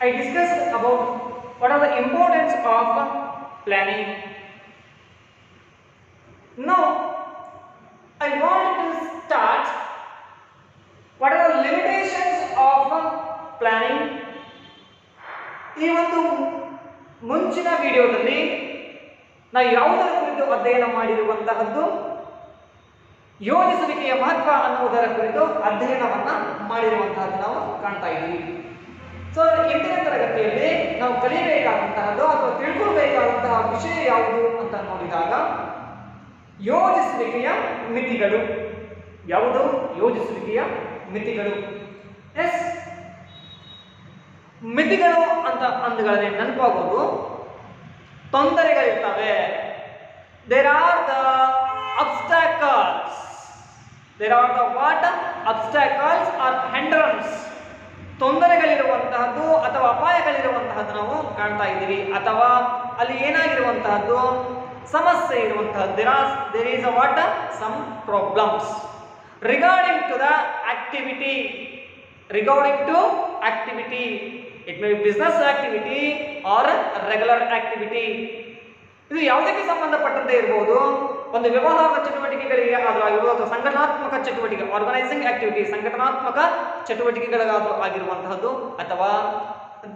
I discussed about what are the importance of planning. Now, I want to start what are the limitations of planning. ಈ ಒಂದು ಮುಂಚಿನ ವಿಡಿಯೋದಲ್ಲಿ ನಾವು ಯಾವುದರ ಕುರಿತು ಅಧ್ಯಯನ ಮಾಡಿರುವಂತಹದ್ದು ಯೋಜಿಸುವಿಕೆಯ ಮಹತ್ವ ಅನ್ನುವುದರ ಕುರಿತು ಅಧ್ಯಯನವನ್ನ ಮಾಡಿರುವಂತಹದ್ದು ನಾವು ಕಾಣ್ತಾ ಇದ್ದೀವಿ. ಸೊ ಇಂದಿನ ತರಗತಿಯಲ್ಲಿ ನಾವು ಕಲಿಯಬೇಕಾದಂತಹದ್ದು ಅಥವಾ ತಿಳ್ಕೊಳ್ಬೇಕಾದಂತಹ ವಿಷಯ ಯಾವುದು ಅಂತ ನೋಡಿದಾಗ ಯೋಜಿಸುವಿಕೆಯ ಮಿತಿಗಳು. ಯಾವುದು? ಯೋಜಿಸುವಿಕೆಯ ಮಿತಿಗಳು. ಎಸ್, ಮಿತಿಗಳು ಅಂತ ಅಂದಗಳೇ ನೆನಪಾಗೋದು ತೊಂದರೆಗಳಿರ್ತವೆ. There are the obstacles. There are the what? Obstacles are hindrance. ತೊಂದರೆಗಳಿರುವಂತಹದ್ದು ಅಥವಾ ಅಪಾಯಗಳಿರುವಂತಹದ್ದು ನಾವು ಕಾಣ್ತಾ ಇದ್ದೀವಿ. ಅಥವಾ ಅಲ್ಲಿ ಏನಾಗಿರುವಂತಹದ್ದು ಸಮಸ್ಯೆ ಇರುವಂತಹದ್ದು. There is a what? Some problems regarding to the activity. Regarding to activity, it may be business activity or regular activity. ಇದು ಯಾವುದಕ್ಕೆ ಸಂಬಂಧಪಟ್ಟಂತೆ ಇರಬಹುದು. ಒಂದು ವ್ಯವಹಾರ ಚಟುವಟಿಕೆಗಳಿಗೆ ಆದರೂ ಆಗಿರ್ಬೋದು ಅಥವಾ ಸಂಘಟನಾತ್ಮಕ ಚಟುವಟಿಕೆ, ಆರ್ಗನೈಸಿಂಗ್ ಆಕ್ಟಿವಿಟಿ, ಸಂಘಟನಾತ್ಮಕ ಚಟುವಟಿಕೆಗಳಿಗಾದರೂ ಆಗಿರುವಂತಹದ್ದು ಅಥವಾ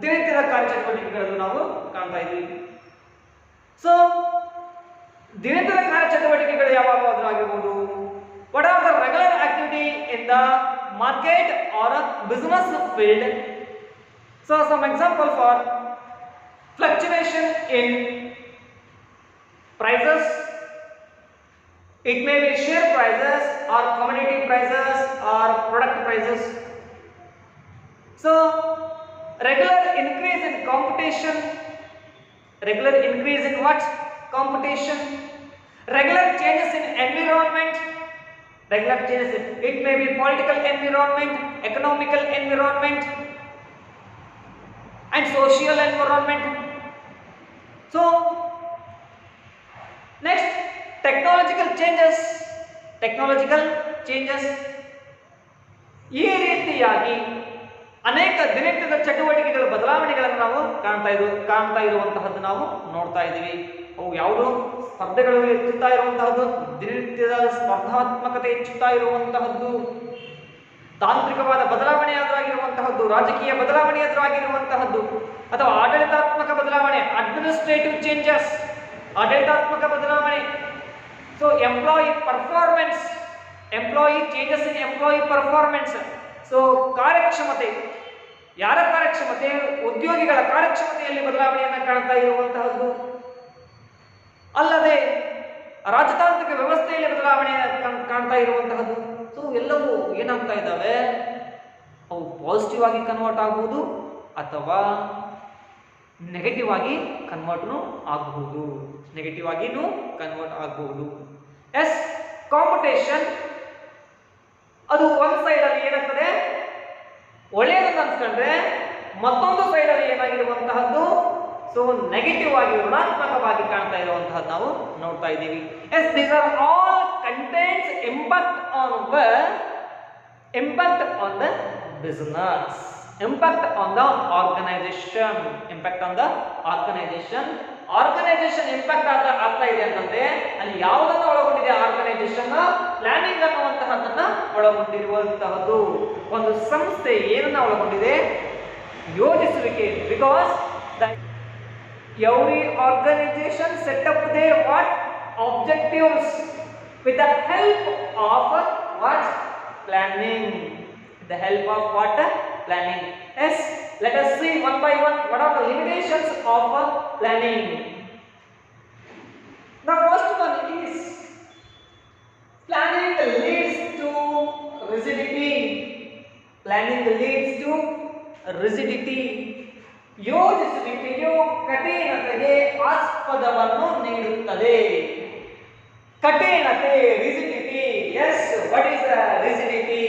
ದಿನನಿತ್ಯದ ಕಾರ್ಯಚಟುವಟಿಕೆಗಳನ್ನು ನಾವು ಕಾಣ್ತಾ ಇದ್ದೀವಿ. ಸೊ ದಿನನಿತ್ಯದ ಕಾರ್ಯಚಟುವಟಿಕೆಗಳು ಯಾವಾಗಾದರೂ ಆಗಿರ್ಬೋದು. What are the regular activity in the market or a business field? So some example for fluctuation in prices. It may be share prices or commodity prices or product prices. So regular increase in competition. Regular increase in what? Competition. Regular changes in environment. Regular changes, it may be political environment, economical environment and social environment. So next, technological changes. ಈ ರೀತಿಯಾಗಿ ಅನೇಕ ದಿನನಿತ್ಯದ ಚಟುವಟಿಕೆಗಳ ಬದಲಾವಣೆಗಳನ್ನು ನಾವು ಕಾಣ್ತಾ ಇರುವಂತಹದ್ದು ನಾವು ನೋಡ್ತಾ ಇದ್ದೀವಿ. ಅವು ಯಾವುದು? ಸ್ಪರ್ಧೆಗಳು ಹೆಚ್ಚುತ್ತಾ ಇರುವಂತಹದ್ದು, ದಿನನಿತ್ಯದ ಸ್ಪರ್ಧಾತ್ಮಕತೆ ಹೆಚ್ಚುತ್ತಾ ಇರುವಂತಹದ್ದು, ತಾಂತ್ರಿಕವಾದ ಬದಲಾವಣೆ ಎದುರಾಗಿರುವಂತಹದ್ದು, ರಾಜಕೀಯ ಬದಲಾವಣೆ ಎದುರಾಗಿರುವಂತಹದ್ದು ಅಥವಾ ಆಡಳಿತಾತ್ಮಕ ಬದಲಾವಣೆ, ಅಡ್ಮಿನಿಸ್ಟ್ರೇಟಿವ್ ಚೇಂಜಸ್, ಆಡಳಿತಾತ್ಮಕ ಬದಲಾವಣೆ. So employee performance, employee changes in employee performance. So ಕಾರ್ಯಕ್ಷಮತೆ, ಯಾರ ಕಾರ್ಯಕ್ಷಮತೆ? ಉದ್ಯೋಗಿಗಳ ಕಾರ್ಯಕ್ಷಮತೆಯಲ್ಲಿ ಬದಲಾವಣೆಯನ್ನು ಕಾಣ್ತಾ ಇರುವಂತಹದ್ದು. ಅಲ್ಲದೆ ರಾಜತಾಂತ್ರಿಕ ವ್ಯವಸ್ಥೆಯಲ್ಲಿ ಬದಲಾವಣೆ ಕಾಣ್ತಾ ಇರುವಂತಹದ್ದು. ಸೊ ಎಲ್ಲವೂ ಏನಾಗ್ತಾ ಇದ್ದಾವೆ? ಅವು ಪಾಸಿಟಿವ್ ಆಗಿ ಕನ್ವರ್ಟ್ ಆಗಬಹುದು ಅಥವಾ ನೆಗೆಟಿವ್ ಆಗಿ ಕನ್ವರ್ಟ್ನು ಆಗಬಹುದು. ನೆಗೆಟಿವ್ ಆಗಿನೂ ಕನ್ವರ್ಟ್ ಆಗಬಹುದು. ಎಸ್, ಕಾಂಪಿಟೇಷನ್ ಅದು ಒಂದು ಸೈಡಲ್ಲಿ ಏನಾಗ್ತದೆ ಒಳ್ಳೆಯದನ್ನು ಅನ್ಸ್ಕೊಂಡ್ರೆ ಮತ್ತೊಂದು ಸೈಡಲ್ಲಿ ಏನಾಗಿರುವಂತಹದ್ದು ಸೊ ನೆಗೆಟಿವ್ ಆಗಿ ಋಣಾತ್ಮಕವಾಗಿ ಕಾಣ್ತಾ ಇರುವಂತಹದ್ದು ನಾವು ನೋಡ್ತಾ ಇದ್ದೀವಿ. Yes, these are all contents impact on the business, impact on the organisation, impact on the organisation. Organisation impact ಆಗ್ತಾ ಇದೆ ಅಂತಂದ್ರೆ ಅಲ್ಲಿ ಯಾವುದನ್ನು ಒಳಗೊಂಡಿದೆ? ಆರ್ಗನೈಸೇಷನ್ ಪ್ಲಾನಿಂಗ್ ಅನ್ನುವಂತಹದನ್ನ ಒಳಗೊಂಡಿರುವಂತಹದ್ದು. ಒಂದು ಸಂಸ್ಥೆ ಏನನ್ನ ಒಳಗೊಂಡಿದೆ? ಯೋಜಿಸುವಿಕೆ. Because every organization set up their what? Objectives with the help of what? Planning. With the help of what? Planning. Yes, let us see one by one what are the limitations of planning. The first one is planning leads to rigidity. Planning leads to rigidity. ಯೋಜಿಸುವಿಕೆಯು ಕಠಿಣತೆಗೆ ಆಸ್ಪದವನ್ನು ನೀಡುತ್ತದೆ. ಕಠಿಣತೆ, rigidity. Yes, what is rigidity?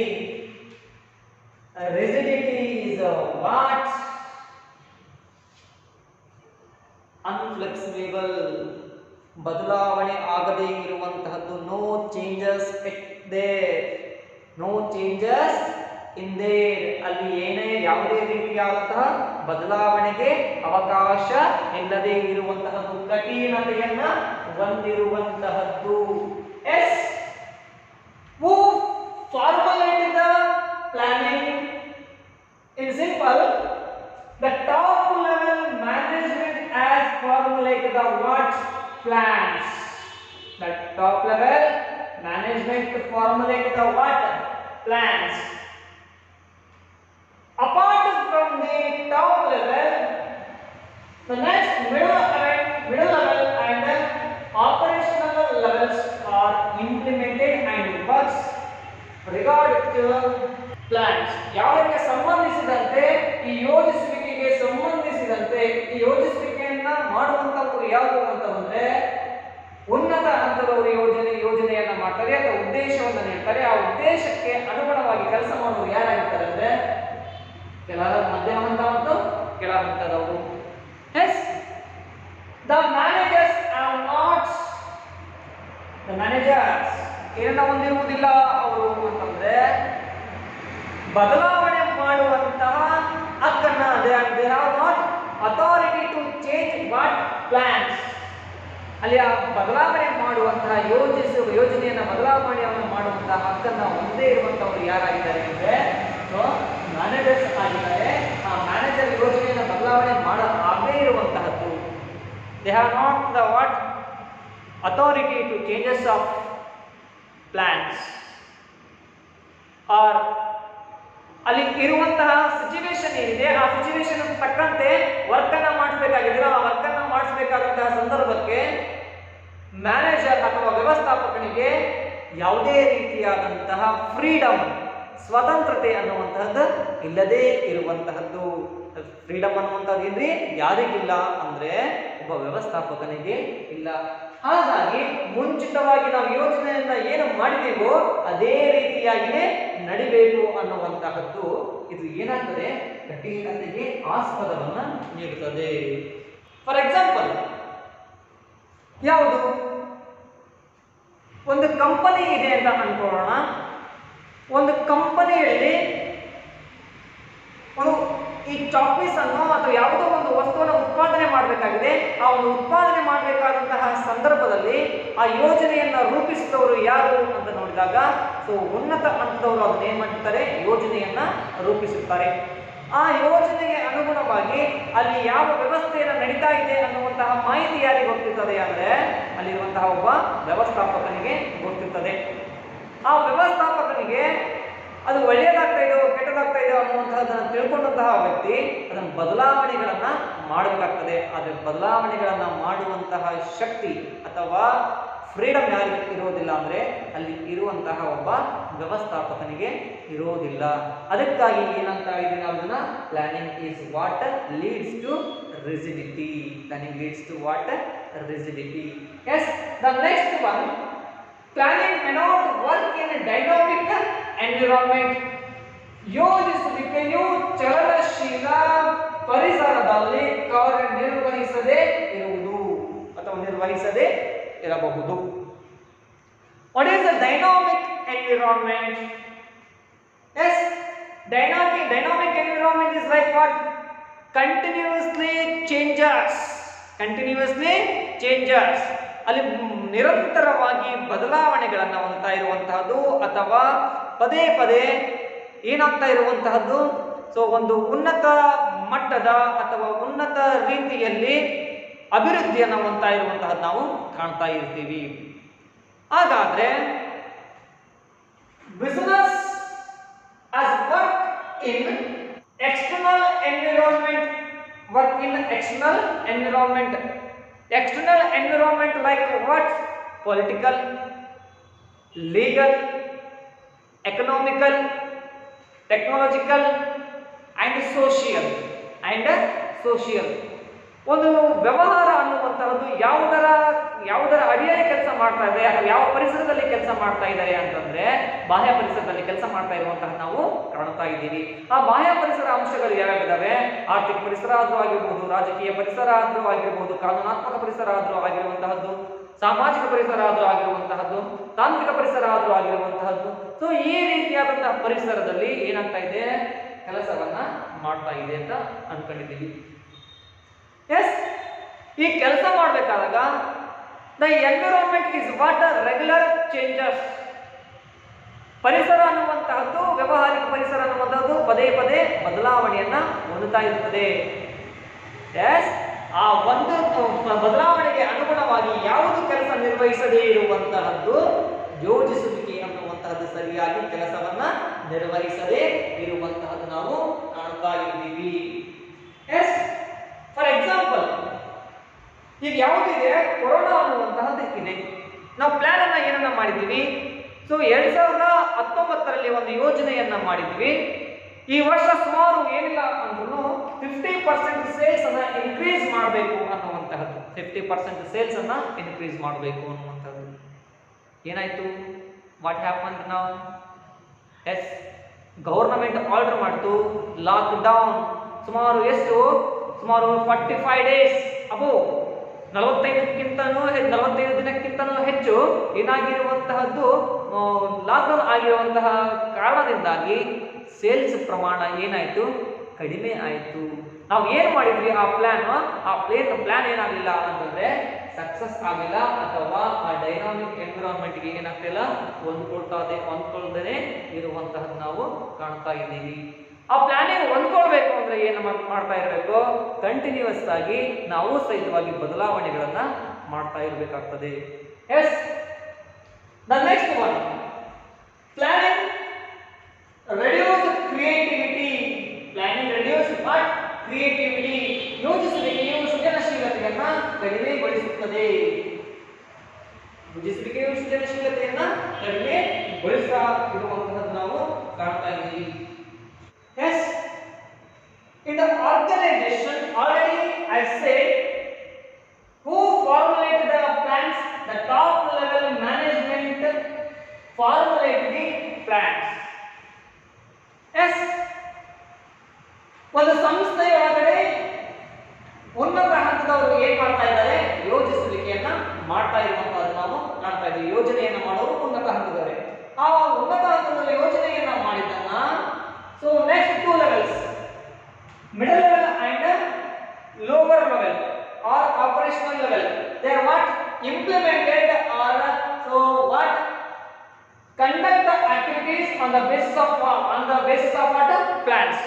Rigidity is what? Unflexible, ಬದಲಾವಣೆ ಆಗದೇ ಇರುವಂತಹದ್ದು. No changes there, no changes in there ಅಲ್ಲಿ ಏನೇ ಯಾವುದೇ ರೀತಿಯಾದಂತಹ ಬದಲಾವಣೆಗೆ ಅವಕಾಶ ಇಲ್ಲದೆ ಇರುವಂತಹದ್ದು, ಕಠಿಣತೆಯನ್ನ ಹೊಂದಿರುವಂತಹದ್ದು. Yes, who formulated the planning? In simple, the top level management has formulated the what? Plans. The top level management formulated the what? Plans. Apart from the top level, the next middle level and the operational levels are implemented and works regard to plans. ಯಾವುದಕ್ಕೆ ಸಂಬಂಧಿಸಿದಂತೆ ಈ ಯೋಜಿಸುವಿಕೆಗೆ ಸಂಬಂಧಿಸಿದಂತೆ ಈ ಯೋಜಿಸುವಿಕೆಯನ್ನ ಮಾಡುವಂತವರು ಯಾರು ಅಂತ ಬಂದ್ರೆ ಉನ್ನತ ಹಂತದವರು ಯೋಜನೆಯನ್ನ ಮಾಡ್ತಾರೆ ಅಥವಾ ಉದ್ದೇಶವನ್ನು ನೀಡ್ತಾರೆ. ಆ ಉದ್ದೇಶಕ್ಕೆ ಅನುಗುಣವಾಗಿ ಕೆಲಸ ಮಾಡುವವರು ಯಾರಾಗಿರ್ತಾರೆ ಅಂದ್ರೆ ಮಧ್ಯಮ ಹಂತ ಮತ್ತು ಕೆಳ ಹಂತದವರು. Yes, the managers are not, the managers ಏನನ್ನ ಹೊಂದಿರುವುದಿಲ್ಲ ಅವರು ಅಂತಂದ್ರೆ ಬದಲಾವಣೆ ಮಾಡುವಂತಹ ಹಕ್ಕನ್ನ, they have not authority to change what plans. ಅಲ್ಲಿ ಆ ಬದಲಾವಣೆ ಮಾಡುವಂತಹ ಯೋಜನೆಯನ್ನ ಬದಲಾವಣೆಯನ್ನು ಮಾಡುವಂತಹ ಹಕ್ಕನ್ನ ಹೊಂದೇ ಇರುವಂತವರು ಯಾರಾಗಿದ್ದಾರೆ ಅಂದ್ರೆ ಮ್ಯಾನೇಜರ್ಸ್ ಆಗಿದ್ದಾರೆ. ಆ ಮ್ಯಾನೇಜರ್ ಯೋಜನೆಯನ್ನು ಬದಲಾವಣೆ ಆಗದೇ ಇರುವಂತಹದ್ದು. They have not the what authority to changes of plans. Or ಅಲ್ಲಿ ಇರುವಂತಹ ಸಿಚುವೇಶನ್ ಏನಿದೆ ಆ ಸಿಚುವೇಶನ್ ತಕ್ಕಂತೆ ವರ್ಕ್ ಅನ್ನ ಮಾಡಿಸಬೇಕಾಗಿದ್ರೆ ಆ ವರ್ಕ್ ಅನ್ನ ಮಾಡಿಸಬೇಕಾದಂತಹ ಸಂದರ್ಭಕ್ಕೆ ಮ್ಯಾನೇಜರ್ ಅಥವಾ ವ್ಯವಸ್ಥಾಪಕನಿಗೆ ಯಾವುದೇ ರೀತಿಯಾದಂತಹ ಫ್ರೀಡಮ್, ಸ್ವತಂತ್ರತೆ ಅನ್ನುವಂತಹದ್ದು ಇಲ್ಲದೆ ಇರುವಂತಹದ್ದು. ಫ್ರೀಡಮ್ ಅನ್ನುವಂಥದ್ದು ಏನ್ರಿ ಯಾರಿಗಿಲ್ಲ ಅಂದ್ರೆ ಒಬ್ಬ ವ್ಯವಸ್ಥಾಪಕನಿಗೆ ಇಲ್ಲ. ಹಾಗಾಗಿ ಮುಂಚಿತವಾಗಿ ನಾವು ಯೋಜನೆಯನ್ನ ಏನು ಮಾಡಿದೆವೋ ಅದೇ ರೀತಿಯಾಗಿಯೇ ನಡಿಬೇಕು ಅನ್ನುವಂತಹದ್ದು ಇದು ಏನಾಗ್ತದೆ, ಕಠಿಣತೆಗೆ ಆಸ್ಪದವನ್ನ ನೀಡುತ್ತದೆ. ಫಾರ್ ಎಕ್ಸಾಂಪಲ್, ಯಾವುದು ಒಂದು ಕಂಪನಿ ಇದೆ ಅಂತ ಅನ್ಕೊಳ್ಳೋಣ. ಒಂದು ಕಂಪನಿಯಲ್ಲಿ ಒಂದು ಈ ಚಾಪೀಸ್ ಅನ್ನು ಅಥವಾ ಯಾವುದೋ ಒಂದು ವಸ್ತುವನ್ನು ಉತ್ಪಾದನೆ ಮಾಡಬೇಕಾಗಿದೆ. ಆ ಒಂದು ಉತ್ಪಾದನೆ ಮಾಡಬೇಕಾದಂತಹ ಸಂದರ್ಭದಲ್ಲಿ ಆ ಯೋಜನೆಯನ್ನ ರೂಪಿಸಿದವರು ಯಾರು ಅಂತ ನೋಡಿದಾಗ ಉನ್ನತ ಹಂತದವರು ಅದನ್ನ ಏನ್ ಮಾಡ್ತಾರೆ, ಯೋಜನೆಯನ್ನ ರೂಪಿಸುತ್ತಾರೆ. ಆ ಯೋಜನೆಗೆ ಅನುಗುಣವಾಗಿ ಅಲ್ಲಿ ಯಾವ ವ್ಯವಸ್ಥೆಯನ್ನು ನಡೀತಾ ಇದೆ ಅನ್ನುವಂತಹ ಮಾಹಿತಿ ಯಾರಿಗೆ ಗೊತ್ತಿರ್ತದೆ ಅಂದ್ರೆ ಅಲ್ಲಿರುವಂತಹ ಒಬ್ಬ ವ್ಯವಸ್ಥಾಪಕನಿಗೆ ಗೊತ್ತಿರ್ತದೆ. ಆ ವ್ಯವಸ್ಥಾಪಕನಿಗೆ ಅದು ಒಳ್ಳೆಯದಾಗ್ತಾ ಇದೆಯೋ ಕೆಟ್ಟದಾಗ್ತಾ ಇದೆಯೋ ಅನ್ನುವಂತಹದನ್ನು ತಿಳ್ಕೊಂಡಂತಹ ವ್ಯಕ್ತಿ ಅದನ್ನು ಬದಲಾವಣೆಗಳನ್ನ ಮಾಡಬೇಕಾಗ್ತದೆ. ಆದರೆ ಬದಲಾವಣೆಗಳನ್ನ ಮಾಡುವಂತಹ ಶಕ್ತಿ ಅಥವಾ ಫ್ರೀಡಮ್ ಯಾರಿಗೆ ಇರೋದಿಲ್ಲ ಅಂದ್ರೆ ಅಲ್ಲಿ ಇರುವಂತಹ ಒಬ್ಬ ವ್ಯವಸ್ಥಾಪಕನಿಗೆ ಇರೋದಿಲ್ಲ. ಅದಕ್ಕಾಗಿ ಏನಂತ ಇದ್ದೀನಿ ಅದನ್ನ planning is what leads to rigidity. Planning leads to what rigidity. Yes, the next one, planning may not work in dynamic environment. ಯೋಜಿಸುವಿಕೆಯು ಚಲನಶೀಲ ಪರಿಸರದಲ್ಲಿ ಕಾರ್ಯನಿರ್ವಹಿಸದೇ ಇರುವುದು ಅಥವಾ ನಿರ್ವಹಿಸದೇ ಇರಬಹುದು. What is the dynamic environment? Yes, dynamic environment is like what? Continuously changes. ಅಲ್ಲಿ ನಿರಂತರವಾಗಿ ಬದಲಾವಣೆಗಳನ್ನು ಹೊಂದುತ್ತಾ ಇರುವಂತಹದ್ದು ಅಥವಾ ಪದೇ ಪದೇ ಏನಾಗ್ತಾ ಇರುವಂತಹದ್ದು. ಒಂದು ಉನ್ನತ ಮಟ್ಟದ ಅಥವಾ ಉನ್ನತ ರೀತಿಯಲ್ಲಿ ಅಭಿವೃದ್ಧಿಯನ್ನು ಹೊಂದ್ತಾ ಇರುವಂತಹದ್ದು ನಾವು ಕಾಣ್ತಾ ಇರ್ತೀವಿ. ಹಾಗಾದ್ರೆ business as work in external environment, work in external environment like what? Political, legal, economical, technological and social. ಒಂದು ವ್ಯವಹಾರ ಅನ್ನುವಂತಹದ್ದು ಯಾವುದರ ಅಡಿಯಲ್ಲಿ ಕೆಲಸ ಮಾಡ್ತಾ ಇದೆ ಅಥವಾ ಯಾವ ಪರಿಸರದಲ್ಲಿ ಕೆಲಸ ಮಾಡ್ತಾ ಇದ್ದಾರೆ ಅಂತಂದ್ರೆ ಬಾಹ್ಯ ಪರಿಸರದಲ್ಲಿ ಕೆಲಸ ಮಾಡ್ತಾ ಇರುವಂತಹ ನಾವು ಕಾಣ್ತಾ ಇದ್ದೀವಿ. ಆ ಬಾಹ್ಯ ಪರಿಸರ ಅಂಶಗಳು ಯಾವ್ಯಾವಿದಾವೆ? ಆರ್ಥಿಕ ಪರಿಸರ ಆದ್ರೂ ಆಗಿರ್ಬೋದು, ರಾಜಕೀಯ ಪರಿಸರ ಆದ್ರೂ ಆಗಿರ್ಬೋದು, ಕಾನೂನಾತ್ಮಕ ಪರಿಸರ ಆದ್ರೂ ಆಗಿರುವಂತಹದ್ದು, ಸಾಮಾಜಿಕ ಪರಿಸರ ಆದ್ರೂ ಆಗಿರುವಂತಹದ್ದು, ತಾಂತ್ರಿಕ ಪರಿಸರ ಆದ್ರೂ ಆಗಿರುವಂತಹದ್ದು. ಈ ರೀತಿಯಾದಂತಹ ಪರಿಸರದಲ್ಲಿ ಏನಾಗ್ತಾ ಇದೆ, ಕೆಲಸವನ್ನ ಮಾಡ್ತಾ ಇದೆ ಅಂತ ಅನ್ಕೊಂಡಿದ್ದೀವಿ. ಎಸ್, ಈ ಕೆಲಸ ಮಾಡಬೇಕಾದಾಗ the environment is what regular changes. ಪರಿಸರ ಅನ್ನುವಂತಹದ್ದು, ವ್ಯಾವಹಾರಿಕ ಪರಿಸರ ಅನ್ನುವಂತಹದ್ದು ಪದೇ ಪದೇ ಬದಲಾವಣೆಯನ್ನ ಹೊಂದುತ್ತಾ ಇರುತ್ತದೆ. ಎಸ್, ಆ ಒಂದು ಬದಲಾವಣೆಗೆ ಅನುಗುಣವಾಗಿ ಯಾವುದು ಕೆಲಸ ನಿರ್ವಹಿಸದೇ ಇರುವಂತಹದ್ದು ಯೋಜಿಸುವಿಕೆ ಅನ್ನುವಂತಹದ್ದು ಸರಿಯಾಗಿ ಕೆಲಸವನ್ನ ನಿರ್ವಹಿಸದೇ ಇರುವಂತಹದ್ದು ನಾವು ಕಾಣ್ತಾ ಇದ್ದೀವಿ. ಎಸ್, ಫಾರ್ ಎಕ್ಸಾಂಪಲ್, ಈಗ ಯಾವುದಿದೆ, ಕೊರೋನಾ ಅನ್ನುವಂತಹದ್ದು ಇದೆ. ನಾವು ಪ್ಲಾನ್ ಅನ್ನ ಏನನ್ನ ಮಾಡಿದ್ದೀವಿ, ಸೊ 2019ರಲ್ಲಿ ಒಂದು ಯೋಜನೆಯನ್ನ ಮಾಡಿದ್ವಿ. ಈ ವರ್ಷ ಸುಮಾರು ಏನಿಲ್ಲ ಅಂದ್ರೂ 50% ಸೇಲ್ಸ್ ಅನ್ನ ಇನ್ಕ್ರೀಸ್ ಮಾಡಬೇಕು ಅನ್ನುವಂತಹದ್ದು, 50% ಸೇಲ್ಸ್ ಅನ್ನ ಇನ್ಕ್ರೀಸ್ ಮಾಡಬೇಕು ಅನ್ನುವಂಥದ್ದು. ಏನಾಯ್ತು? ವಾಟ್ ಹ್ಯಾಪನ್ ನಾವು? ಎಸ್, ಗವರ್ನಮೆಂಟ್ ಆರ್ಡರ್ ಮಾಡಿತು, ಲಾಕ್ ಡೌನ್. ಸುಮಾರು ಎಷ್ಟು? ಸುಮಾರು 45 ಡೇಸ್ ಅಬೋ 45 ದಿನಕ್ಕಿಂತನೂ ಹೆಚ್ಚು ಏನಾಗಿರುವಂತಹದ್ದು ಲಾಕ್ಡೌನ್ ಆಗಿರುವಂತಹ ಕಾರಣದಿಂದಾಗಿ ಸೇಲ್ಸ್ ಪ್ರಮಾಣ ಏನಾಯಿತು? ಕಡಿಮೆ ಆಯಿತು. ನಾವು ಏನು ಮಾಡಿದ್ವಿ ಆ ಪ್ಲಾನ್ ಏನಾಗಲಿಲ್ಲ ಅಂತಂದ್ರೆ ಸಕ್ಸಸ್ ಆಗಿಲ್ಲ, ಅಥವಾ ಆ ಡೈನಾಮಿಕ್ ಎನ್ವಿರಾನ್ಮೆಂಟ್ಗೆ ಏನಾಗ್ತಿಲ್ಲ, ಹೊಂದ್ಕೊಳ್ದೇ ಇರುವಂತಹದ್ದು ನಾವು ಕಾಣ್ತಾ ಇದ್ದೀವಿ. ಆ ಪ್ಲಾನಿಂಗ್ ಹೊಂದ್ಕೊಳ್ಬೇಕು ಅಂದ್ರೆ ಏನು ಮಾಡ್ತಾ ಇರಬೇಕು? ಕಂಟಿನ್ಯೂಸ್ ಆಗಿ ನಾವು ಸಹಿತವಾಗಿ ಬದಲಾವಣೆಗಳನ್ನ ಮಾಡ್ತಾ ಇರಬೇಕಾಗ್ತದೆ. Yes, the next one, planning reduce creativity. Planning reduce what? Creativity. ಯೋಜಿಸುವಿಕೆಯು ಸೃಜನಶೀಲತೆಯನ್ನ ಕಡಿಮೆಗೊಳಿಸುತ್ತದೆ. ಯೋಜಿಸುವಿಕೆಯು ಸೃಜನಶೀಲತೆಯನ್ನ ಕಡಿಮೆಗೊಳಿಸ್ತಾ ಇರುವಂತಹದ್ದು ನಾವು ಕಾಣ್ತಾ ಇದ್ದೀವಿ. Yes, in the organization, already I said, who formulated the plans? The top level management formulated the plans. Yes, ಒಂದು ಸಂಸ್ಥೆಯೊಳಗಡೆ ಉನ್ನತ ಹಂತದವರು ಏನ್ ಮಾಡ್ತಾ ಇದ್ದಾರೆ? ಯೋಜಿಸುವಿಕೆಯನ್ನ ಮಾಡ್ತಾ ಇರುವಂತಹದ್ದು ನಾವು ಕಾಣ್ತಾ ಇದ್ದೀವಿ. ಯೋಜನೆಯನ್ನ ಮಾಡೋರು ಉನ್ನತ ಹಂತದವರೇ. ಆ ಉನ್ನತ ಹಂತದ ಯೋಜನೆಯನ್ನ ಮಾಡಿದ್ದನ್ನ, so next two levels, middle level and lower level or operational level, they are what? Implemented or so what? Conduct the activities on the basis of what? Plans.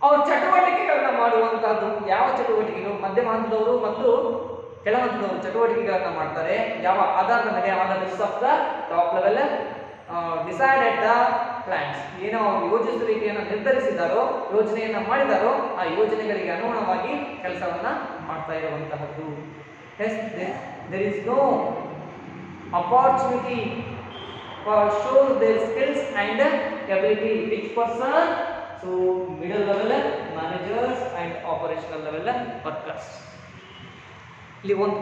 ಅವರು ಚಟುವಟಿಕೆಗಳನ್ನ ಮಾಡುವಂತಹದ್ದು. ಯಾವ ಚಟುವಟಿಕೆಗಳು? ಮಧ್ಯಮ ಹಂತದವರು ಮತ್ತು ಕೆಳ ಹಂತದವರು ಚಟುವಟಿಕೆಗಳನ್ನ ಮಾಡ್ತಾರೆ. ಯಾವ ಆಧಾರದ ಮೇಲೆ? On the basis of the top level decided the plans. ಏನೋ ಅವರು ಯೋಜಿಸುವಿಕೆಯನ್ನು ನಿರ್ಧರಿಸಿದಾರೋ, ಯೋಜನೆಯನ್ನ ಮಾಡಿದಾರೋ, ಆ ಯೋಜನೆಗಳಿಗೆ ಅನುಗುಣವಾಗಿ ಕೆಲಸವನ್ನ ಮಾಡ್ತಾ ಇರುವಂತಹದ್ದು. There is no opportunity for show their skills and ability. Which person? So middle level managers and operational level workers. ಇಲ್ಲಿ ಒಂದು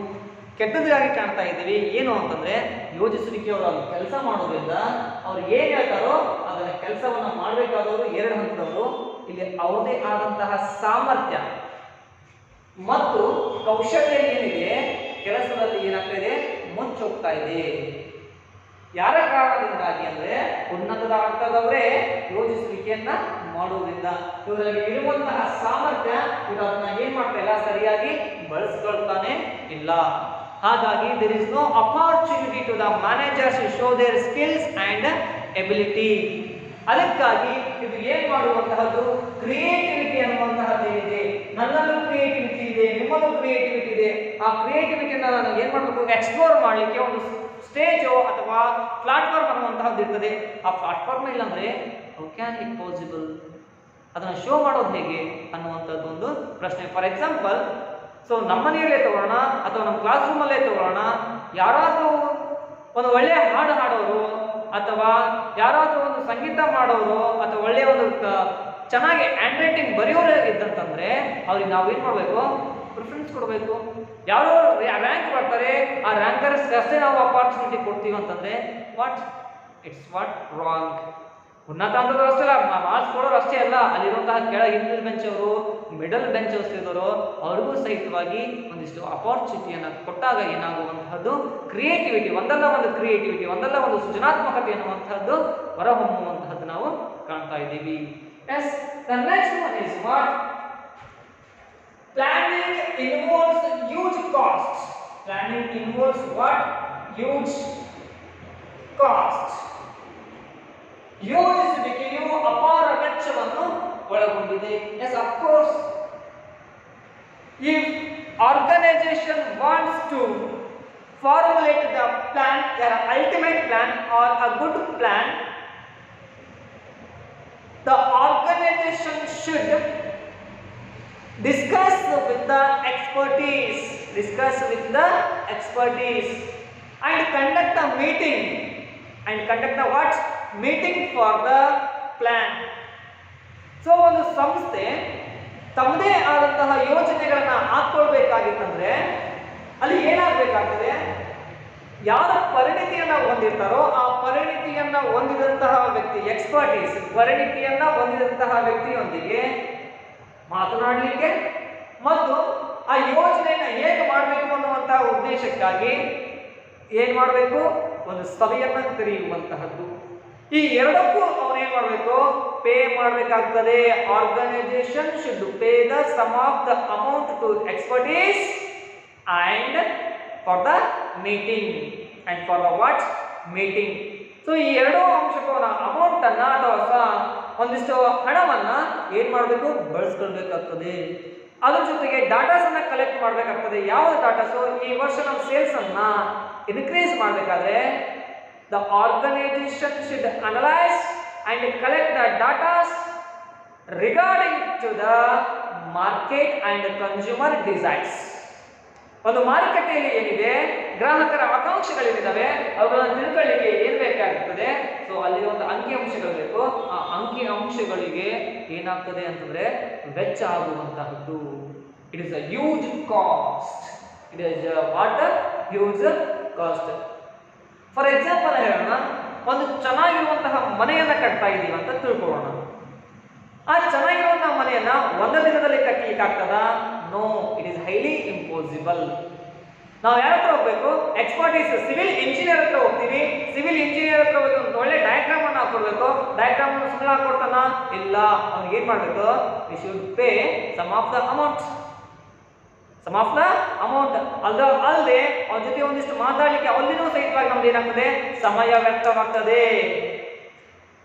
ಕೆಟ್ಟದಾಗಿ ಕಾಣ್ತಾ ಇದ್ದೀವಿ. ಏನು ಅಂತಂದ್ರೆ, ಯೋಜಿಸುವಿಕೆಯವರು ಅಲ್ಲಿ ಕೆಲಸ ಮಾಡೋದ್ರಿಂದ ಅವ್ರು ಏನ್ ಹೇಳ್ತಾರೋ ಅದನ್ನ ಕೆಲಸವನ್ನ ಮಾಡಬೇಕಾದವರು 2 ಹಂತದವರು. ಇಲ್ಲಿ ಅವ್ರದೇ ಆದಂತಹ ಸಾಮರ್ಥ್ಯ ಮತ್ತು ಕೌಶಲ್ಯ ಏನಿದೆ ಕೆಲಸದಲ್ಲಿ ಏನಾಗ್ತಾ ಇದೆ? ಮುಚ್ಚೋಗ್ತಾ ಇದೆ. ಯಾರ ಕಾರಣದಿಂದಾಗಿ ಅಂದ್ರೆ ಉನ್ನತ ಹಂತದವರೇ ಯೋಜಿಸುವಿಕೆಯನ್ನ ಮಾಡುವುದರಿಂದ ಇವರಲ್ಲಿ ಇರುವಂತಹ ಸಾಮರ್ಥ್ಯ ಇದನ್ನ ಏನ್ ಮಾಡ್ತಾ ಇಲ್ಲ, ಸರಿಯಾಗಿ ಬಳಸ್ಕೊಳ್ತಾನೆ ಇಲ್ಲ. ಹಾಗಾಗಿ there is no opportunity to the managers to show their skills and ability. ಅದಕ್ಕಾಗಿ ಇದು ಏನ್ ಮಾಡುವಂತಹದ್ದು? ಕ್ರಿಯೇಟಿವಿಟಿ ಅನ್ನುವಂತಹದ್ದು ಏನಿದೆ, ನನ್ನಲ್ಲೂ ಕ್ರಿಯೇಟಿವಿಟಿ ಇದೆ, ನಿಮ್ಮಲ್ಲೂ ಕ್ರಿಯೇಟಿವಿಟಿ ಇದೆ. ಆ ಕ್ರಿಯೇಟಿವಿಟಿಯನ್ನ ನಾನು ಏನ್ ಮಾಡಬೇಕು? ಎಕ್ಸ್ಪ್ಲೋರ್ ಮಾಡಲಿಕ್ಕೆ ಒಂದು ಸ್ಟೇಜು ಅಥವಾ ಪ್ಲಾಟ್ಫಾರ್ಮ್ ಅನ್ನುವಂತಹದ್ದು ಇರ್ತದೆ. ಆ ಪ್ಲಾಟ್ಫಾರ್ಮ್ ಇಲ್ಲಾಂದ್ರೆ ಹೌ ಕ್ಯಾನ್ ಇಟ್ ಪಾಸಿಬಲ್? ಅದನ್ನು ಶೋ ಮಾಡೋದು ಹೇಗೆ ಅನ್ನುವಂಥದ್ದು ಒಂದು ಪ್ರಶ್ನೆ. ಫಾರ್ ಎಕ್ಸಾಂಪಲ್, ಸೊ ನಮ್ಮ ಮನೆಯಲ್ಲೇ ತಗೊಳ್ಳೋಣ ಅಥವಾ ನಮ್ಮ ಕ್ಲಾಸ್ ರೂಮಲ್ಲೇ ತಗೊಳ್ಳೋಣ, ಯಾರಾದರೂ ಒಂದು ಒಳ್ಳೆಯ ಹಾಡು ಹಾಡೋರು ಅಥವಾ ಯಾರಾದರೂ ಒಂದು ಸಂಗೀತ ಮಾಡೋರು ಅಥವಾ ಒಳ್ಳೆಯ ಒಂದು ಚೆನ್ನಾಗಿ ಹ್ಯಾಂಡ್ ರೈಟಿಂಗ್ ಬರೆಯೋರು ಇದ್ದಂತಂದ್ರೆ ಅವ್ರಿಗೆ ನಾವು ಏನು ಮಾಡಬೇಕು? ಪ್ರಿಫರೆನ್ಸ್ ಕೊಡಬೇಕು. ಯಾರೋ ರ್ಯಾಂಕ್ ಬರ್ತಾರೆ, ಆ ರ್ಯಾಂಕರ್ಸ್ಗೆ ಅಷ್ಟೇ ನಾವು ಅಪಾರ್ಚುನಿಟಿ ಕೊಡ್ತೀವಿ ಅಂತಂದ್ರೆ ಇಟ್ಸ್ ವಾಟ್ ರಾಂಗ್. ಉನ್ನತ ಹಂತದವರು ಅಷ್ಟೇ ಅಲ್ಲ, ಮಾರ್ಕ್ಸ್ ಕೊಡೋರು ಅಷ್ಟೇ ಅಲ್ಲ, ಅಲ್ಲಿರುವಂತಹ ಹಿಂದಿನ ಬೆಂಚ್ ಅವರು, ಮಿಡಲ್ ಬೆಂಚ್ ಇರೋರು ಅವ್ರಿಗೂ ಸಹಿತವಾಗಿ ಒಂದಿಷ್ಟು ಅಪಾರ್ಚುನಿಟಿಯನ್ನು ಕೊಟ್ಟಾಗ ಏನಾಗುವಂತಹದ್ದು? ಕ್ರಿಯೇಟಿವಿಟಿ, ಒಂದಲ್ಲ ಒಂದು ಸೃಜನಾತ್ಮಕತೆ ಅನ್ನುವಂತಹದ್ದು ಹೊರಹೊಮ್ಮುವಂತಹದ್ದು ನಾವು ಕಾಣ್ತಾ ಇದ್ದೀವಿ. Yes, the next one is what? Planning involves huge costs. Planning involves what? Huge costs. ಯೋಜಿಸುವಿಕೆಯು ಅಪಾರ ವೆಚ್ಚವನ್ನು ಒಳಗೊಂಡಿದೆ. Yes, of course. If organization wants to formulate the plan, their ultimate plan or a good plan, the organization should discuss with the expertise and conduct a meeting what? Meeting for the plan. So ಒಂದು ಸಂಸ್ಥೆ ತಮ್ಮದೇ ಆದಂತಹ ಯೋಜನೆಗಳನ್ನ ಹಾಕೊಳ್ಬೇಕಾಗಿತ್ತಂದ್ರೆ ಅಲ್ಲಿ ಏನಾಗಬೇಕಾಗ್ತದೆ, ಯಾರ ಪರಿಣಿತಿಯನ್ನ ಹೊಂದಿರ್ತಾರೋ ಆ ಪರಿಣಿತಿಯನ್ನ ಹೊಂದಿದಂತಹ ವ್ಯಕ್ತಿ, ಪರಿಣಿತಿಯನ್ನ ಹೊಂದಿದಂತಹ ವ್ಯಕ್ತಿಯೊಂದಿಗೆ ಮಾತನಾಡಲಿಕ್ಕೆ ಮತ್ತು ಆ ಯೋಜನೆಯನ್ನ ಹೇಗೆ ಮಾಡಬೇಕು ಅನ್ನುವಂತಹ ಉದ್ದೇಶಕ್ಕಾಗಿ ಏನ್ ಮಾಡಬೇಕು, ಒಂದು ಸಭೆಯನ್ನ ಕರೆಯುವಂತಹದ್ದು. ಈ ಎರಡಕ್ಕೂ ಅವನು ಏನ್ ಮಾಡಬೇಕು, ಪೇ ಮಾಡಬೇಕಾಗ್ತದೆ. Organisation should pay the sum of the amount to expertise and for the meeting and for the what meeting. So ಈ ಎರಡೂ ಅಂಶಕ್ಕೂ ಅಮೌಂಟ್ ಅನ್ನ ಅಥವಾ ಒಂದಿಷ್ಟು ಹಣವನ್ನ ಏನ್ ಮಾಡಬೇಕು, ಬಳಸ್ಕೊಳ್ಬೇಕಾಗ್ತದೆ. ಅದ್ರ ಜೊತೆಗೆ ಡಾಟಾಸ್ ಅನ್ನ ಕಲೆಕ್ಟ್ ಮಾಡಬೇಕಾಗ್ತದೆ. ಯಾವ ಡಾಟಾಸ್? ಈ ವರ್ಷ ನಾವು ಸೇಲ್ಸ್ ಅನ್ನ ಇನ್ಕ್ರೀಸ್ ಮಾಡಬೇಕಾದ್ರೆ the organization should analyze and collect the data regarding to the market and consumer desires. ಒಂದು ಮಾರುಕಟ್ಟೆಯಲ್ಲಿ ಏನಿದೆ, ಗ್ರಾಹಕರ ಆಕಾಂಕ್ಷೆಗಳೇನಿದ್ದಾವೆ ಅವುಗಳನ್ನು ತಿಳ್ಕೊಳ್ಳಿಕ್ಕೆ ಏನ್ ಬೇಕಾಗುತ್ತದೆ? ಸೊ ಅಲ್ಲಿ ಒಂದು ಅಂಕಿಅಂಶಗಳು ಬೇಕು. ಆ ಅಂಕಿಅಂಶಗಳಿಗೆ ಏನಾಗ್ತದೆ ಅಂತಂದ್ರೆ ವೆಚ್ಚ ಆಗುವಂತಹದ್ದು. It is a huge cost. It is what huge cost. For example ಹೇಳೋಣ, ಒಂದು ಚೆನ್ನಾಗಿರುವಂತಹ ಮನೆಯನ್ನ ಕಟ್ತಾ ಇದೀವಿ ಅಂತ ತಿಳ್ಕೊಳ್ಳೋಣ. ಆ ಚೆನ್ನಾಗಿರುವಂತಹ ಮನೆಯನ್ನ ಒಂದು ದಿನದಲ್ಲಿ ಕಟ್ಟಲಿಕ್ಕೆ ಆಗ್ತದ? No, it is highly impossible. ನಾವು ಯಾರ ಹತ್ರ ಹೋಗ್ಬೇಕು? ಎಕ್ಸ್ಪರ್ಟೀಸ್ ಸಿವಿಲ್ ಇಂಜಿನಿಯರ್ ಹತ್ರ ಹೋಗ್ತೀವಿ. ಸಿವಿಲ್ ಇಂಜಿನಿಯರ್ ಹತ್ರ ಹೋಗಿ ಒಂದು ಒಳ್ಳೆ ಡಯಾಗ್ರಾಮ್ ಅನ್ನು ಹಾಕೊಡ್ಬೇಕು. ಡಯಾಗ್ರಾಮ್ ಅನ್ನು ಸುಮ್ಮನೆ ಹಾಕೊಡ್ತಾನ? ಇಲ್ಲ, ಅವ್ನಿಗೆ ಏನ್ ಮಾಡ್ಬೇಕು? We should pay some of the amount. ಅಲ್ಲದೆ ಅವನ ಜೊತೆ ಒಂದಿಷ್ಟು ಮಾತಾಡಲಿಕ್ಕೆ ಅಲ್ಲಿನೂ ಸಹಿತವಾಗಿ ನಮ್ದು ಏನಾಗ್ತದೆ? ಸಮಯ ವ್ಯರ್ಥವಾಗ್ತದೆ.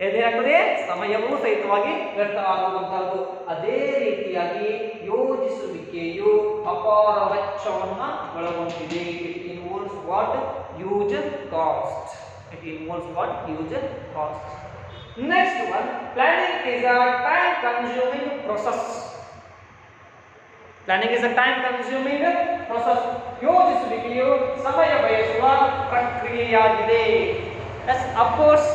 ಏನಾಗ್ತದೆ? ಸಮಯವೂ ಸಹಿತವಾಗಿ ವ್ಯರ್ಥವಾಗುವಂತಹದ್ದು. ಅದೇ ರೀತಿಯಾಗಿ ಯೋಜಿಸುವಿಕೆಯು ಅಪಾರ ವೆಚ್ಚವನ್ನ ಒಳಗೊಂಡಿದೆ. It involves what? Huge cost. Next one, planning is a time consuming process. Planning is a time consuming process. ಯೋಜಿಸುವಿಕೆಯು ಸಮಯ ಬಯಸುವ ಪ್ರಕ್ರಿಯೆಯಾಗಿದೆ. Yes, of course.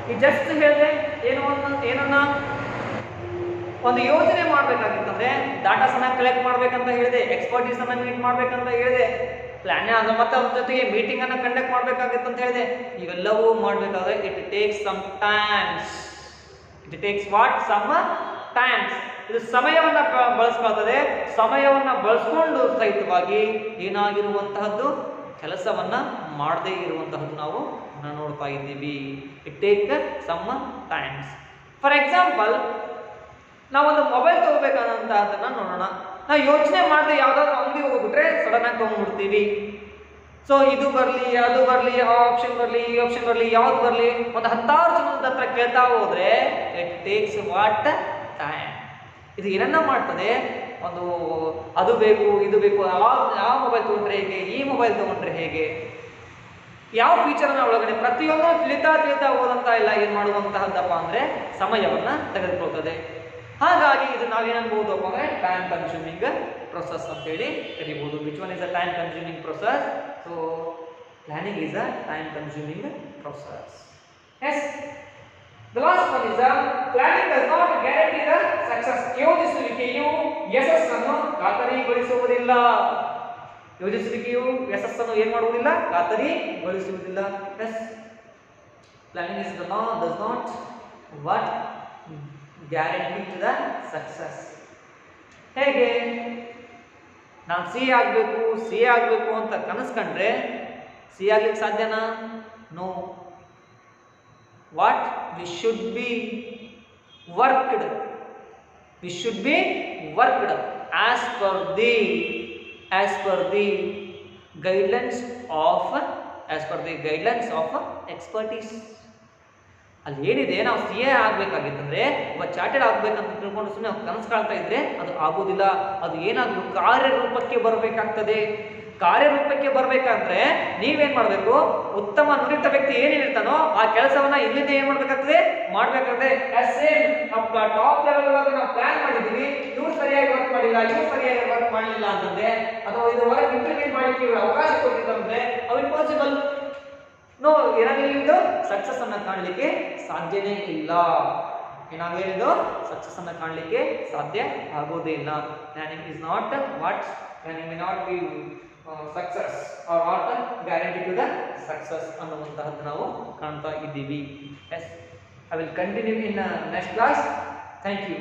ಈ ಜಸ್ಟ್ ಹೇಳಿದೆ ಏನನ್ನ ಒಂದು ಯೋಜನೆ ಮಾಡಬೇಕಾಗಿತ್ತಂದ್ರೆ ಡಾಟಾಸ್ ಅನ್ನ ಕಲೆಕ್ಟ್ ಮಾಡ್ಬೇಕಂತ ಹೇಳಿದೆ, ಎಕ್ಸ್ಪರ್ಟೀಸ್ ಅನ್ನ ಮೀಟ್ ಮಾಡ್ಬೇಕಂತ ಹೇಳಿದೆ, ಪ್ಲಾನ್ ಅದ ಮತ್ತೆ ಅವ್ರ ಜೊತೆಗೆ ಮೀಟಿಂಗ್ ಅನ್ನ ಕಂಡಕ್ಟ್ ಮಾಡ್ಬೇಕಾಗಿತ್ತು ಅಂತ ಹೇಳಿದೆ. ಇವೆಲ್ಲವೂ ಮಾಡಬೇಕಾದ್ರೆ ಇಟ್ ಟೇಕ್ಸ್ ಸಮ್ ಟೈಮ್ಸ್. ಇದು ಸಮಯವನ್ನ ಬಳಸ್ಕೊಳ್ತದೆ. ಸಮಯವನ್ನ ಬಳಸ್ಕೊಂಡು ಸಹಿತವಾಗಿ ಏನಾಗಿರುವಂತಹದ್ದು, ಕೆಲಸವನ್ನ ಮಾಡದೇ ಇರುವಂತಹದ್ದು ನಾವು ನೋಡ್ತಾ ಇದ್ದೀವಿ. It take some times. For example, ನಾವೊಂದು ಮೊಬೈಲ್ ತಗೋಬೇಕನ್ನೋಂತಹದ್ದನ್ನ ನೋಡೋಣ. ನಾವು ಯೋಚನೆ ಮಾಡದೆ ಯಾವ್ದಾದ್ರು ಅಂಗಡಿ ಹೋಗ್ಬಿಟ್ರೆ ಸಡನ್ ಆಗಿ ತಗೊಂಡ್ಬಿಡ್ತೀವಿ. ಸೊ ಇದು ಬರಲಿ, ಅದು ಬರಲಿ, ಆ ಆಪ್ಷನ್ ಬರಲಿ, ಈ ಆಪ್ಷನ್ ಬರಲಿ, ಯಾವ್ದು ಬರಲಿ, ಒಂದು 10,000 ಜನದ ಹತ್ರ ಕೇಳ್ತಾ ಹೋದ್ರೆ ಇಟ್ ಟೇಕ್ಸ್ ವಾಟ್ ಟೈಮ್. ಇದು ಏನನ್ನ ಮಾಡ್ತದೆ? ಒಂದು ಅದು ಬೇಕು, ಇದು ಬೇಕು, ಯಾವ ಮೊಬೈಲ್ ತಗೊಂಡ್ರೆ ಹೇಗೆ, ಈ ಮೊಬೈಲ್ ತಗೊಂಡ್ರೆ ಹೇಗೆ, ಯಾವ ಫೀಚರ್ನ ಒಳಗಡೆ ಪ್ರತಿಯೊಂದು ತಿಳಿತಾ ಹೋದಂತ ಇಲ್ಲ ಏನ್ ಮಾಡುವಂತಹದ್ದಪ್ಪ ಅಂದ್ರೆ ಸಮಯವನ್ನ ತೆಗೆದುಕೊಳ್ತದೆ. ಹಾಗಾಗಿ ಇದು ನಾವೇನನ್ಬಹುದು ಅಂದ್ರೆ ಟೈಮ್ ಕನ್ಸ್ಯೂಮಿಂಗ್ ಪ್ರೊಸೆಸ್ ಅಂತ ಹೇಳಿ ಕರಿಬಹುದು. Which one is a time consuming process? So planning is a time consuming process. Yes, the last one is the planning does not guarantee the success. ಯೋಜಿಸುವಿಕೆಯು ಯಶಸ್ಸನ್ನು ಖಾತರಿಗೊಳಿಸುವುದಿಲ್ಲ. ಯೋಜಿಸುವಿಕೆಯು ಯಶಸ್ಸನ್ನು ಏನು ಮಾಡುವುದಿಲ್ಲ? ಖಾತರಿಗೊಳಿಸುವುದಿಲ್ಲ. Yes, planning is does not what guarantee to the success. ಹೇಗೆ? ನಾನು ಸಿ ಆಗಬೇಕು ಅಂತ ಕನಸ್ಕೊಂಡ್ರೆ ಸಿ ಆಗ್ಲಿಕ್ಕೆ ಸಾಧ್ಯನಾ? No. What we should be worked, we should be worked as per the guidelines of expertise. ಅಲ್ಲಿ ಏನಿದೆ, ನಾವು ಸಿ ಎ ಆಗಬೇಕಾಗಿತ್ತಂದ್ರೆ, ಒಬ್ಬ ಚಾರ್ಟೆಡ್ ಆಗಬೇಕಂತ ತಿಳ್ಕೊಂಡು ಸುಮ್ಮನೆ ಕನಸು ಕಾಣ್ತಾ ಇದ್ರೆ ಅದು ಆಗೋದಿಲ್ಲ. ಅದು ಏನಾಗಬೇಕು, ಕಾರ್ಯರೂಪಕ್ಕೆ ಬರಬೇಕಾಗ್ತದೆ. ಕಾರ್ಯರೂಪಕ್ಕೆ ಬರಬೇಕಂದ್ರೆ ನೀವೇನ್ ಮಾಡಬೇಕು, ಉತ್ತಮ ನುರಿತ ವ್ಯಕ್ತಿ ಏನಿರ್ತಾನೋ ಆ ಕೆಲಸವನ್ನ ಇಲ್ಲಿಂದ ಏನ್ ಮಾಡ್ಬೇಕಾಗ್ತದೆ, ಮಾಡ್ಬೇಕಾಗ್ತದೆ. ಟಾಪ್ ಲೆವೆಲ್ ಒಳಗೆ ನಾವು ಪ್ಲಾನ್ ಮಾಡಿದೀವಿ, ಇವ್ರು ಸರಿಯಾಗಿ ವರ್ಕ್ ಮಾಡಿಲ್ಲ, ಇವ್ರು ಸರಿಯಾಗಿ ವರ್ಕ್ ಮಾಡಲಿಲ್ಲ ಅಂತಂದ್ರೆ, ಅಥವಾ ಇದು ವರ್ಕ್ ಇಂಪ್ಲಿಮೆಂಟ್ ಮಾಡಲಿಕ್ಕೆ ಇವರು ಅವಕಾಶ ಕೊಟ್ಟಿದ್ದಂದ್ರೆ ಅವು ಇಂಪಾಸಿಬಲ್. ನೋ, ಏನಾಗಲಿದ್ದು ಸಕ್ಸಸ್ ಅನ್ನ ಕಾಣಲಿಕ್ಕೆ ಸಾಧ್ಯನೇ ಇಲ್ಲ. ಏನಾಗಲಿದ್ದು ಸಕ್ಸಸ್ ಅನ್ನ ಕಾಣಲಿಕ್ಕೆ ಸಾಧ್ಯ ಆಗೋದೇ ಇಲ್ಲ. Planning is not what, planning may not be success are not guarantee to the success ಅನ್ನುವಂತಹದ್ದು ನಾವು ಕಾಣ್ತಾ ಇದ್ದೀವಿ. Yes, I will continue in next class. Thank you.